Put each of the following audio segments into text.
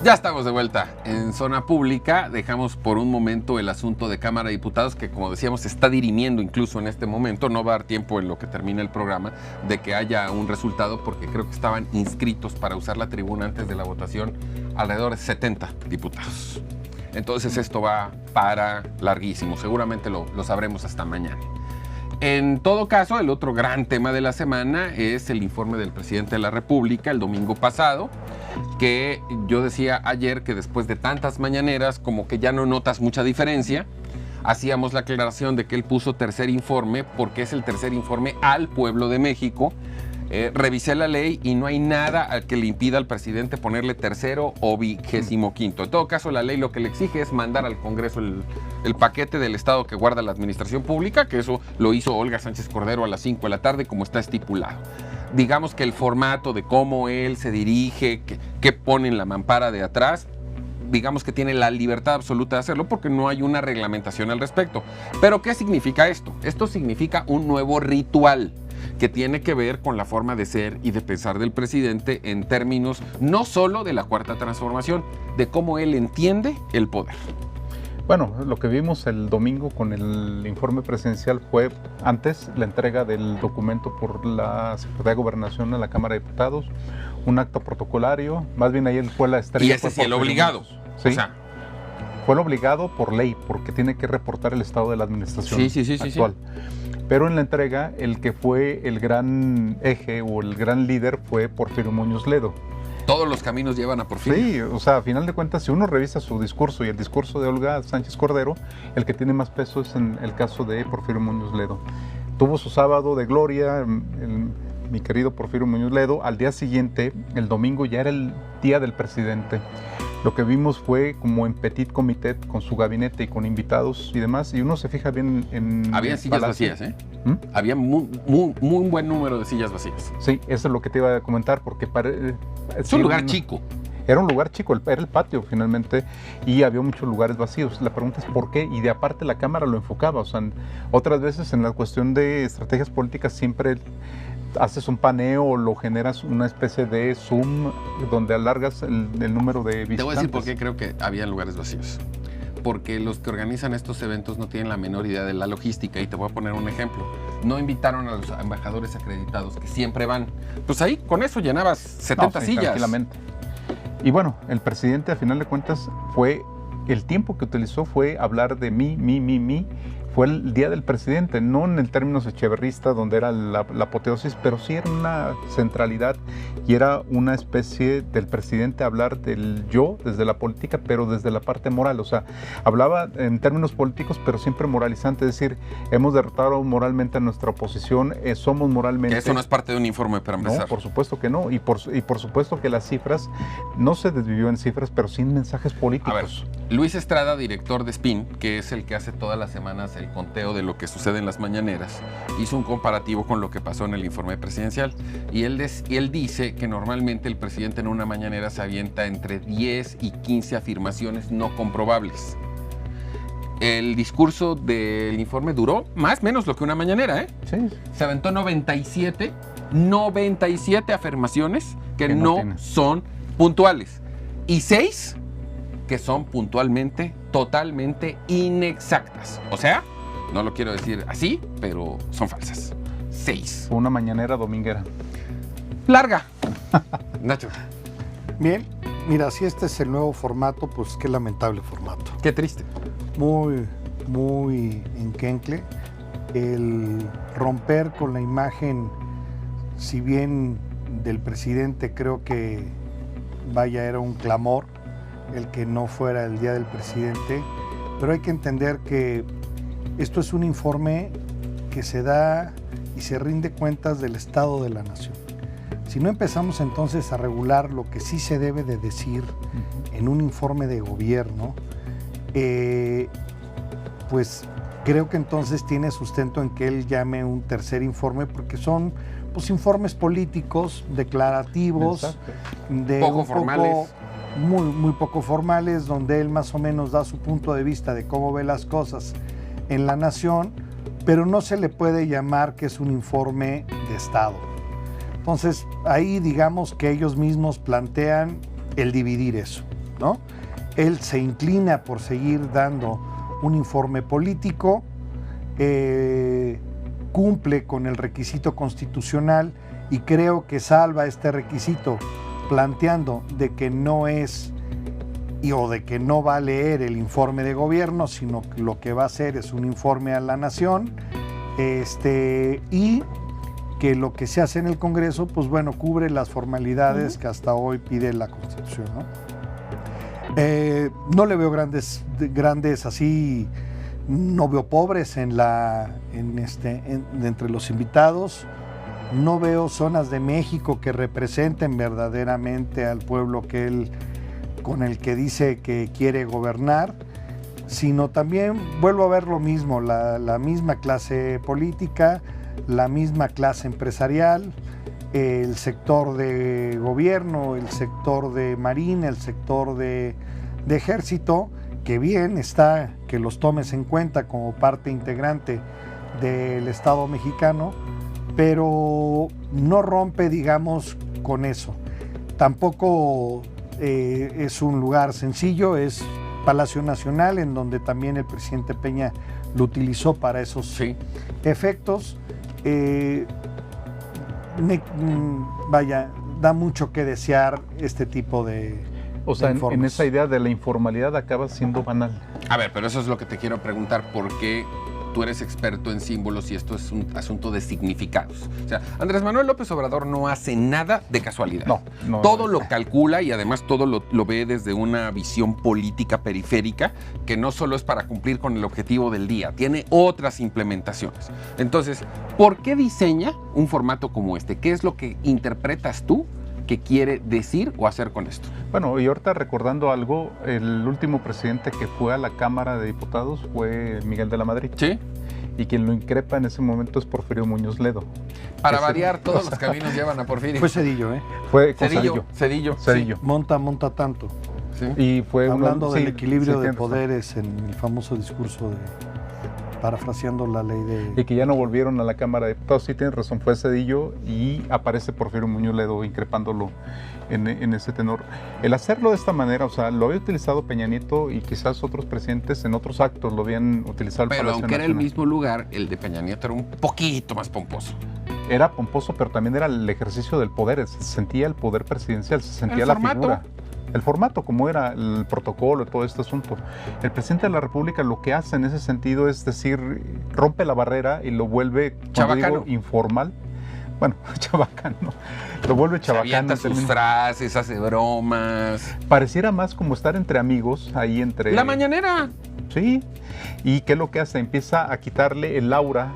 Ya estamos de vuelta en Zona Pública. Dejamos por un momento el asunto de Cámara de Diputados, que como decíamos se está dirimiendo incluso en este momento. No va a dar tiempo en lo que termine el programa de que haya un resultado, porque creo que estaban inscritos para usar la tribuna antes de la votación alrededor de 70 diputados. Entonces esto va para larguísimo. Seguramente lo sabremos hasta mañana. En todo caso, el otro gran tema de la semana es el informe del presidente de la República el domingo pasado, que yo decía ayer que después de tantas mañaneras como que ya no notas mucha diferencia. Hacíamos la aclaración de que él puso tercer informe porque es el tercer informe al pueblo de México. Revisé la ley y no hay nada que le impida al presidente ponerle tercero o 25º. En todo caso, la ley lo que le exige es mandar al Congreso el paquete del Estado que guarda la administración pública, que eso lo hizo Olga Sánchez Cordero a las 5 de la tarde como está estipulado. Digamos que el formato de cómo él se dirige, qué pone en la mampara de atrás, digamos que tiene la libertad absoluta de hacerlo porque no hay una reglamentación al respecto. Pero ¿qué significa esto? Esto significa un nuevo ritual que tiene que ver con la forma de ser y de pensar del presidente en términos no solo de la Cuarta Transformación, de cómo él entiende el poder. Bueno, lo que vimos el domingo con el informe presidencial fue antes la entrega del documento por la Secretaría de Gobernación a la Cámara de Diputados, un acto protocolario, más bien ahí fue la estrella. Y ese sí el obligado. Sí, o sea, fue el obligado por ley, porque tiene que reportar el estado de la administración actual. Sí. Pero en la entrega, el que fue el gran eje o el gran líder fue Porfirio Muñoz Ledo. Todos los caminos llevan a Porfirio. Sí, o sea, a final de cuentas, si uno revisa su discurso y el discurso de Olga Sánchez Cordero, el que tiene más peso es en el caso de Porfirio Muñoz Ledo. Tuvo su sábado de gloria, mi querido Porfirio Muñoz Ledo. Al día siguiente, el domingo, ya era el día del presidente. Lo que vimos fue como en petit comité con su gabinete y con invitados y demás, y uno se fija bien en... Había sillas vacías, ¿eh? Había muy buen número de sillas vacías. Sí, eso es lo que te iba a comentar, porque es un lugar chico. Era un lugar chico, era el patio finalmente, y había muchos lugares vacíos. La pregunta es por qué, y de aparte la Cámara lo enfocaba. O sea, otras veces en la cuestión de estrategias políticas siempre haces un paneo o lo generas una especie de Zoom donde alargas el número de visitantes. Te voy a decir por qué creo que había lugares vacíos. Porque los que organizan estos eventos no tienen la menor idea de la logística, y te voy a poner un ejemplo. No invitaron a los embajadores acreditados que siempre van. Pues ahí con eso llenabas 70 sillas. Tranquilamente. Y bueno, el presidente, a final de cuentas, el tiempo que utilizó fue hablar de mí. Fue el día del presidente, no en el términos echeverrista, donde era la apoteosis, pero sí era una centralidad y era una especie del presidente hablar del yo desde la política, pero desde la parte moral. O sea, hablaba en términos políticos, pero siempre moralizante, es decir, hemos derrotado moralmente a nuestra oposición, somos moralmente... Que eso no es parte de un informe, para empezar. No, por supuesto que no, y por supuesto que las cifras, no se desvivió en cifras, pero sí en mensajes políticos. A ver, Luis Estrada, director de Spin, que es el que hace todas las semanas el conteo de lo que sucede en las mañaneras, hizo un comparativo con lo que pasó en el informe presidencial, y él dice que normalmente el presidente en una mañanera se avienta entre 10 y 15 afirmaciones no comprobables. El discurso del informe duró más o menos lo que una mañanera, ¿eh? Sí. Se aventó 97 afirmaciones que no son puntuales, y 6 que son puntualmente, totalmente inexactas. O sea, no lo quiero decir así, pero son falsas. 6. Una mañanera dominguera. Larga. Nacho. Bien, mira, si este es el nuevo formato, pues qué lamentable formato. Qué triste. Muy enquencle. El romper con la imagen, si bien del presidente, creo que era un clamor el que no fuera el día del presidente, pero hay que entender que esto es un informe que se da y se rinde cuentas del estado de la nación. Si no empezamos entonces a regular lo que sí se debe de decir en un informe de gobierno, pues creo que entonces tiene sustento en que él llame un tercer informe, porque son pues informes políticos, declarativos, de poco formales. Muy poco formales, donde él más o menos da su punto de vista de cómo ve las cosas en la nación, pero no se le puede llamar que es un informe de Estado. Entonces, ahí digamos que ellos mismos plantean el dividir eso. ¿no? Él se inclina por seguir dando un informe político, cumple con el requisito constitucional y creo que salva este requisito planteando de que no es o de que no va a leer el informe de gobierno, sino que lo que va a hacer es un informe a la nación, y que lo que se hace en el Congreso, pues bueno, cubre las formalidades que hasta hoy pide la Constitución, ¿no? No le veo grandes así, no veo pobres entre los invitados, no veo zonas de México que representen verdaderamente al pueblo con el que dice que quiere gobernar, sino también vuelvo a ver lo mismo, la misma clase política, la misma clase empresarial, el sector de gobierno, el sector de marina, el sector de ejército, que bien está que los tomes en cuenta como parte integrante del Estado mexicano, pero no rompe, digamos, con eso. Tampoco es un lugar sencillo, es Palacio Nacional, en donde también el presidente Peña lo utilizó para esos efectos. Da mucho que desear este tipo de O sea, de en esa idea de la informalidad acaba siendo banal. A ver, pero eso es lo que te quiero preguntar, ¿por qué tú eres experto en símbolos y esto es un asunto de significados? O sea, Andrés Manuel López Obrador no hace nada de casualidad. No. Todo lo calcula y además todo lo ve desde una visión política periférica que no solo es para cumplir con el objetivo del día, tiene otras implementaciones. Entonces, ¿por qué diseña un formato como este? ¿Qué es lo que interpretas tú que quiere decir o hacer con esto? Bueno, y ahorita recordando algo, el último presidente que fue a la Cámara de Diputados fue Miguel de la Madrid. Sí. Y quien lo increpa en ese momento es Porfirio Muñoz Ledo. Para variar, todos los caminos llevan a Porfirio. Fue Cedillo, ¿eh? Fue con Cedillo. Cedillo. Sí. Monta tanto. Sí. Y fue hablando del equilibrio de poderes en el famoso discurso parafraseando la ley de... Y que ya no volvieron a la Cámara de Diputados. Sí, tienes razón, fue Cedillo y aparece Porfirio Muñoz Ledo increpándolo en ese tenor. El hacerlo de esta manera, o sea, lo había utilizado Peña Nieto y quizás otros presidentes en otros actos lo habían utilizado. Pero aunque era el mismo lugar, el de Peña Nieto era un poquito más pomposo. Era pomposo, pero también era el ejercicio del poder, se sentía el poder presidencial, se sentía la figura. El formato, como era el protocolo y todo este asunto. El presidente de la República lo que hace en ese sentido es decir, rompe la barrera y lo vuelve, chabacano, informal. Bueno, chabacano. Lo vuelve chabacano. Se avienta sus frases, hace bromas. Pareciera más como estar entre amigos, ahí entre... La mañanera. Sí. ¿Y qué es lo que hace? Empieza a quitarle el aura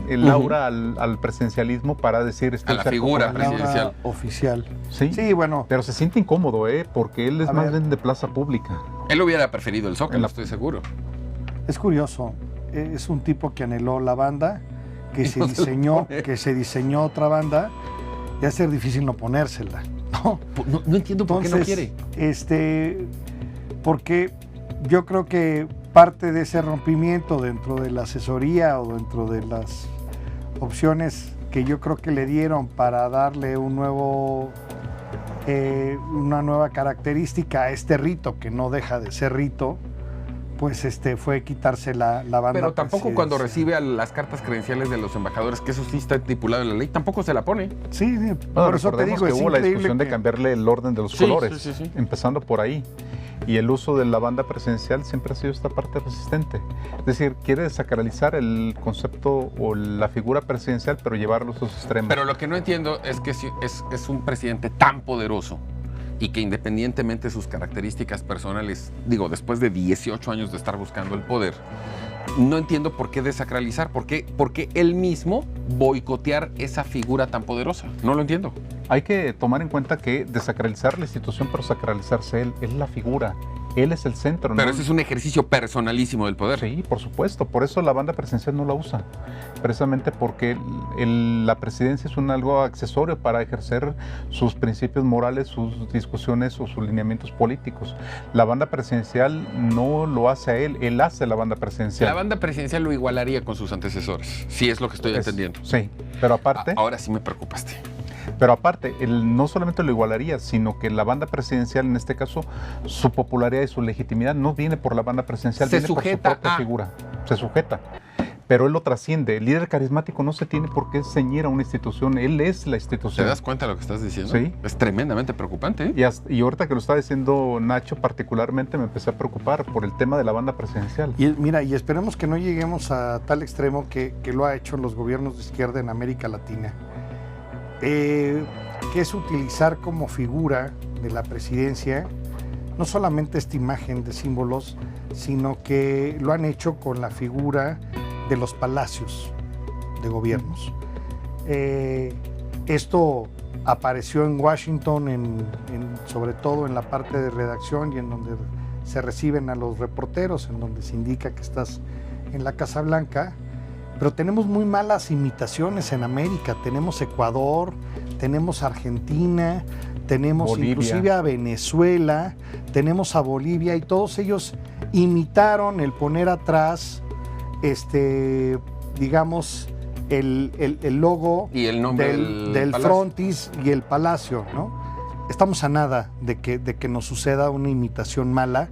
al presidencialismo para decir... A la figura presidencial. Oficial. Sí, bueno. Pero se siente incómodo, porque él es más bien de plaza pública. Él hubiera preferido el Zócalo, estoy seguro. Es curioso. Es un tipo que anheló la banda, que se diseñó otra banda, y va a ser difícil no ponérsela. No entiendo por qué no quiere. Porque yo creo que parte de ese rompimiento dentro de la asesoría o dentro de las opciones que yo creo que le dieron para darle una nueva característica a este rito, que no deja de ser rito, pues fue quitarse la banda. Pero tampoco cuando recibe las cartas credenciales de los embajadores, que eso sí está estipulado en la ley, tampoco se la pone. Sí, por eso te digo, que hubo la discusión de cambiarle el orden de los colores, empezando por ahí. Y el uso de la banda presidencial siempre ha sido esta parte resistente. Es decir, quiere desacralizar el concepto o la figura presidencial, pero llevarlo a sus extremos. Pero lo que no entiendo es que es un presidente tan poderoso y que independientemente de sus características personales, digo, después de 18 años de estar buscando el poder, no entiendo por qué desacralizar, por qué él mismo boicotear esa figura tan poderosa. No lo entiendo. Hay que tomar en cuenta que desacralizar la institución, pero sacralizarse él, es la figura. Él es el centro. Pero ese es un ejercicio personalísimo del poder. Sí, por supuesto. Por eso la banda presidencial no la usa. Precisamente porque la presidencia es algo accesorio para ejercer sus principios morales, sus discusiones o sus lineamientos políticos. La banda presidencial no lo hace a él hace la banda presidencial. La banda presidencial lo igualaría con sus antecesores, si es lo que estoy entendiendo. Sí, pero aparte... Ahora sí me preocupaste. Pero aparte, no solamente lo igualaría, sino que la banda presidencial, en este caso, su popularidad y su legitimidad no viene por la banda presidencial, Se viene por su sujeta propia a- figura. Se sujeta. Pero él lo trasciende. El líder carismático no se tiene por qué ceñir a una institución. Él es la ¿Te institución. das cuenta de lo que estás diciendo? Sí. Es tremendamente preocupante. Y ahorita que lo está diciendo Nacho, particularmente me empecé a preocupar por el tema de la banda presidencial. Y mira, y esperemos que no lleguemos a tal extremo que lo ha hecho los gobiernos de izquierda en América Latina, que es utilizar como figura de la presidencia no solamente esta imagen de símbolos, sino que lo han hecho con la figura de los palacios de gobiernos. Esto apareció en Washington, sobre todo en la parte de redacción y en donde se reciben a los reporteros, en donde se indica que estás en la Casa Blanca, pero tenemos muy malas imitaciones en América. Tenemos Ecuador, tenemos Argentina, tenemos Bolivia. inclusive a Venezuela, tenemos a Bolivia, y todos ellos imitaron el poner atrás, digamos, el logo Y el nombre del palacio. frontis y el palacio, ¿no? Estamos a nada de que nos suceda una imitación mala,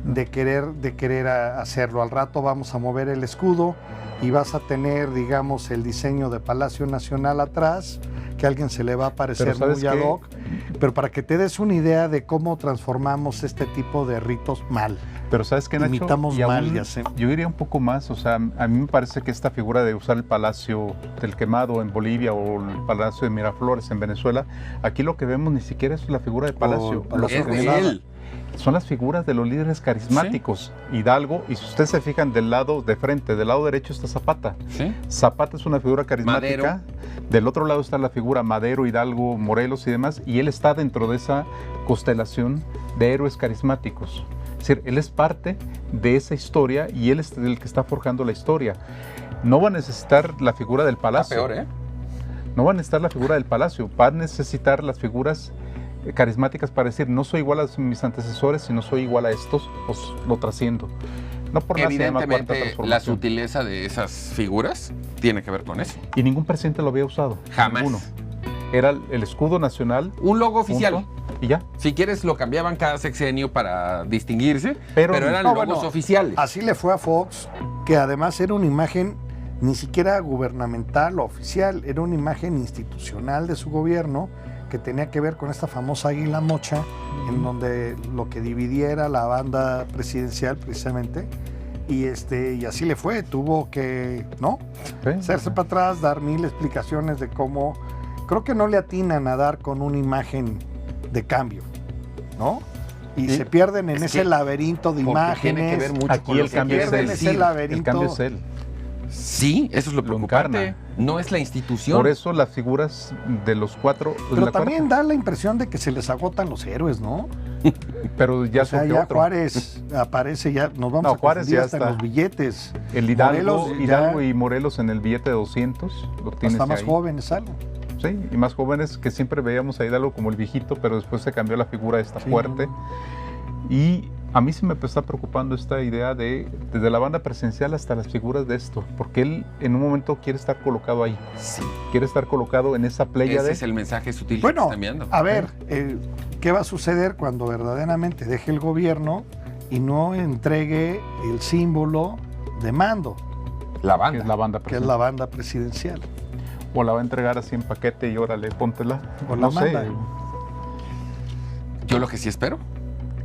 de querer hacerlo. Al rato vamos a mover el escudo y vas a tener, digamos, el diseño de Palacio Nacional atrás, que a alguien se le va a parecer Pero ¿sabes muy ad qué? hoc, pero para que te des una idea de cómo transformamos este tipo de ritos mal. Pero ¿sabes qué, Nacho? Imitamos Y aún mal, ya sé. Yo iría un poco más, o sea, a mí me parece que esta figura de usar el Palacio del Quemado en Bolivia o el Palacio de Miraflores en Venezuela, aquí lo que vemos ni siquiera es la figura de Palacio. O el Lo que Es vemos de él. son las figuras de los líderes carismáticos. Hidalgo, y si ustedes se fijan del lado de frente, del lado derecho está Zapata. ¿Sí? Zapata es una figura carismática. Del otro lado está la figura Madero, Hidalgo, Morelos y demás, y él está dentro de esa constelación de héroes carismáticos. Es decir, él es parte de esa historia y él es el que está forjando la historia. No va a necesitar la figura del Está palacio. peor, ¿eh? No va a necesitar la figura del palacio. Va a necesitar las figuras carismáticas para decir, no soy igual a mis antecesores, sino soy igual a estos, pues lo trasciendo. No por nada se llama Cuarta Evidentemente, la Transformación. sutileza de esas figuras tiene que ver con eso. Y ningún presidente lo había usado. Jamás. Ninguno. Era el escudo nacional. Un logo oficial. punto, y ya. Si quieres, lo cambiaban cada sexenio para distinguirse, Pero- pero eran No, logos bueno, oficiales. Así le fue a Fox, que además era una imagen ni siquiera gubernamental o oficial, era una imagen institucional de su gobierno que tenía que ver con esta famosa águila mocha, en donde lo que dividía era la banda presidencial precisamente, y así le fue, tuvo que, ¿no?, Sí. hacerse para atrás, dar mil explicaciones de cómo, creo que no le atinan a dar con una imagen de cambio, ¿no? Y Sí. se pierden en Es ese que- laberinto de Porque imágenes. tiene que ver mucho Aquí con lo el que cambio quieres es pierden él. ese decir. laberinto. El cambio es él. Sí, eso es lo Lo preocupante. encarna. No es la institución. Por eso las figuras de los cuatro. Pero la también cuarta- da la impresión de que se les agotan los héroes, ¿no? Pero ya O sea, surgió ya otro. Juárez aparece, ya nos vamos No, a Juárez confundir ya hasta está. en los billetes. El Hidalgo, Morelos ya Hidalgo y Morelos en el billete de 200. Lo tienes Hasta más ahí. jóvenes salen. Sí, y más jóvenes que siempre veíamos a Hidalgo como el viejito, pero después se cambió la figura esta Sí, fuerte. Y a mí sí me está preocupando esta idea de, desde la banda presidencial hasta las figuras de esto, porque él en un momento quiere estar colocado ahí, Sí. quiere estar colocado en esa playa Ese de... es el mensaje sutil que Bueno, te está enviando. a ver, ¿qué va a suceder cuando verdaderamente deje el gobierno y no entregue el símbolo de mando, La que banda. es la banda que es presidencial. la banda presidencial? O la va a entregar así en paquete y órale, póntela. O la No sé. manda. Yo lo que sí espero,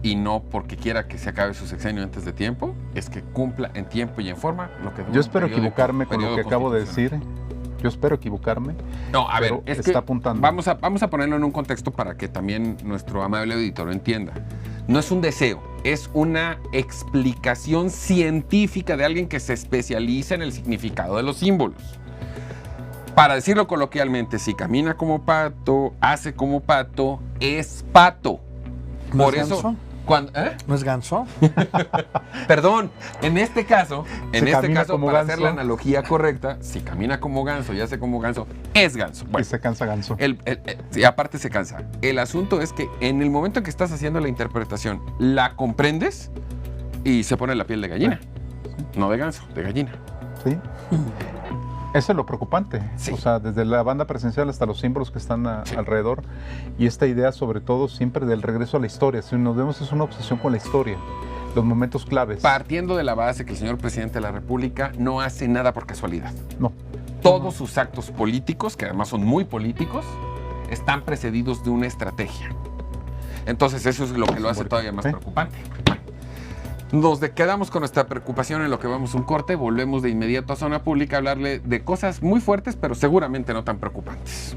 y no porque quiera que se acabe su sexenio antes de tiempo, es que cumpla en tiempo y en forma lo que dura Yo un espero periodo- equivocarme con lo periodo que acabo de constitucional. decir. Yo espero equivocarme. No, a ver, pero es está que apuntando. vamos a ponerlo en un contexto para que también nuestro amable auditor lo entienda. No es un deseo, es una explicación científica de alguien que se especializa en el significado de los símbolos. Para decirlo coloquialmente, si camina como pato, hace como pato, es pato. ¿No Por es eso, ganso? cuando, ¿No es ganso? perdón, en este caso, camina como para ganso. hacer la analogía correcta, si camina como ganso y hace como ganso, es ganso. Y Bueno, se cansa ganso. y aparte se cansa. El asunto es que en el momento en que estás haciendo la interpretación, la comprendes y se pone la piel de gallina. No de ganso, de gallina. ¿Sí? Eso es lo preocupante, Sí. o sea, desde la banda presencial hasta los símbolos que están Sí. alrededor, y esta idea sobre todo siempre del regreso a la historia. Si nos vemos, es una obsesión con la historia, los momentos claves. Partiendo de la base que el señor presidente de la República no hace nada por casualidad. No, Todos sus actos políticos, que además son muy políticos, están precedidos de una estrategia. Entonces eso es lo que lo hace todavía más Sí. preocupante. Nos quedamos con nuestra preocupación en lo que vamos un corte, volvemos de inmediato a Zona Pública a hablarle de cosas muy fuertes, pero seguramente no tan preocupantes.